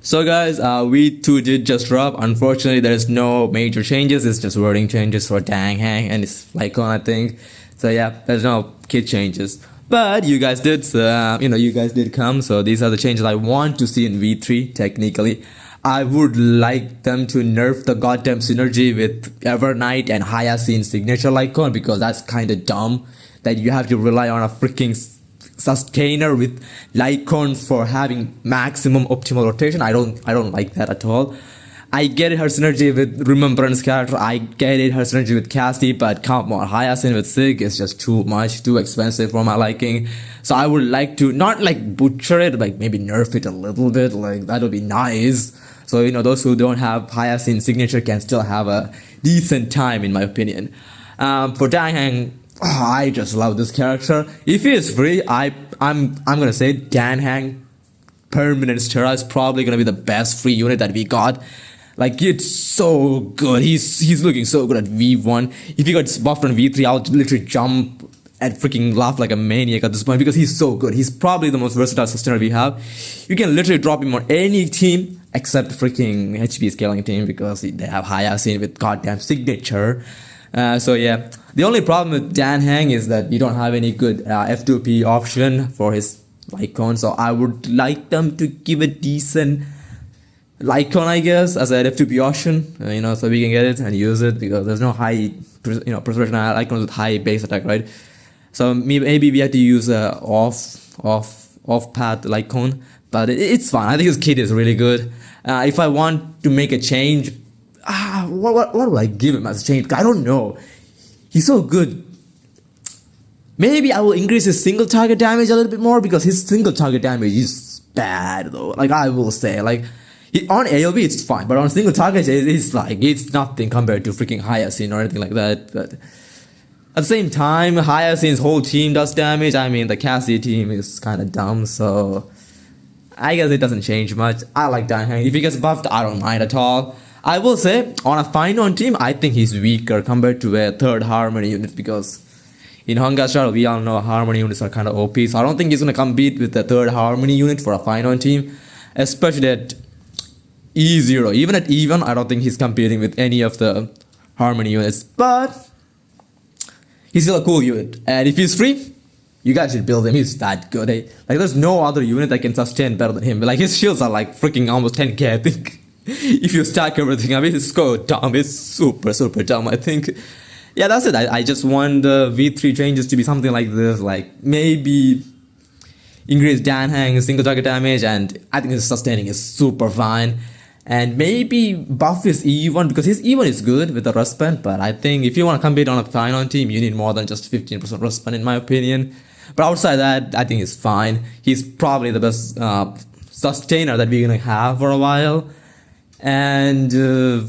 So guys, V2 did just drop. Unfortunately, there is no major changes. It's just wording changes for Dang Hang and it's Lycon, I think. So yeah, there's no kit changes. But you guys did, you guys did come. So these are the changes I want to see in V3. Technically, I would like them to nerf the goddamn synergy with Evernight and Hyacinth signature Lycon because that's kind of dumb that you have to rely on a freaking sustainer with Lycon for having maximum optimal rotation. I don't like that at all. I get it, her synergy with Remembrance character. I get it, her synergy with Cassie, but come on, Hyacinth with Sig is just too much, too expensive for my liking. So I would like to not like butcher it, like maybe nerf it a little bit. Like that would be nice. So those who don't have Hyacinth signature can still have a decent time, in my opinion. For Dang Hang, I just love this character. If he is free, I'm gonna say Dan Hang permanent Stera is probably gonna be the best free unit that we got. Like it's so good. He's looking so good at V1. If he got buffed on V3, I'll literally jump and freaking laugh like a maniac at this point because he's so good. He's probably the most versatile sustainer we have. You can literally drop him on any team except freaking HP scaling team because they have Hyacinth with goddamn signature. So yeah, the only problem with Dan Hang is that you don't have any good F2P option for his Lycon. So I would like them to give a decent Lycon, I guess, as an F2P option, so we can get it and use it because there's no high, preservation Lycons with high base attack, right? So maybe we have to use a off path Lycon, but it's fine. I think his kit is really good. If I want to make a change, what do I give him as a change? I don't know. He's so good. Maybe I will increase his single target damage a little bit more because his single target damage is bad though. Like I will say, like on AoE it's fine, but on single target it's nothing compared to freaking Hyacinth or anything like that. But at the same time, Hyacinth's whole team does damage. I mean, the Cassie team is kind of dumb, so I guess it doesn't change much. I like Dan Hang. If he gets buffed, I don't mind at all. I will say, on a Final team, I think he's weaker compared to a third Harmony unit because in Honkai Star, we all know Harmony units are kind of OP, so I don't think he's going to compete with the third Harmony unit for a Final team, especially at E0. Even at E1, I don't think he's competing with any of the Harmony units, but he's still a cool unit, and if he's free, you guys should build him. He's that good, eh? Like, there's no other unit that can sustain better than him. Like, his shields are like freaking almost 10k, I think. If you stack everything, I mean, it's so dumb. It's super, super dumb, I think. Yeah, that's it. I just want the V3 changes to be something like this. Like, maybe increase Dan Hang's single target damage, and I think his sustaining is super fine. And maybe buff his E1 because his E1 is good with the rust band, but I think if you want to compete on a Final team, you need more than just 15% rust band, in my opinion. But outside that, I think he's fine. He's probably the best sustainer that we're gonna have for a while. And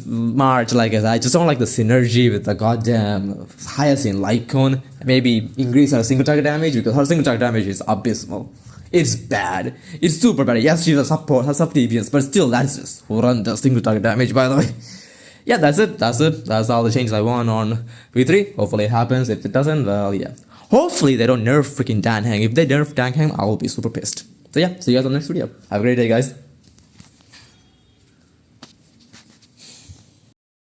March, like I said, I just don't like the synergy with the goddamn Hyacinth Lycon. Maybe increase her single target damage because her single target damage is abysmal. It's bad. It's super bad. Yes, she's a support, her sub DPS, but still, that's just horrendous single target damage, by the way. Yeah, that's it. That's all the changes I want on V3. Hopefully it happens. If it doesn't, well, yeah. Hopefully they don't nerf freaking Dan Hang. If they nerf Dan Hang, I will be super pissed. So yeah, see you guys on the next video. Have a great day, guys.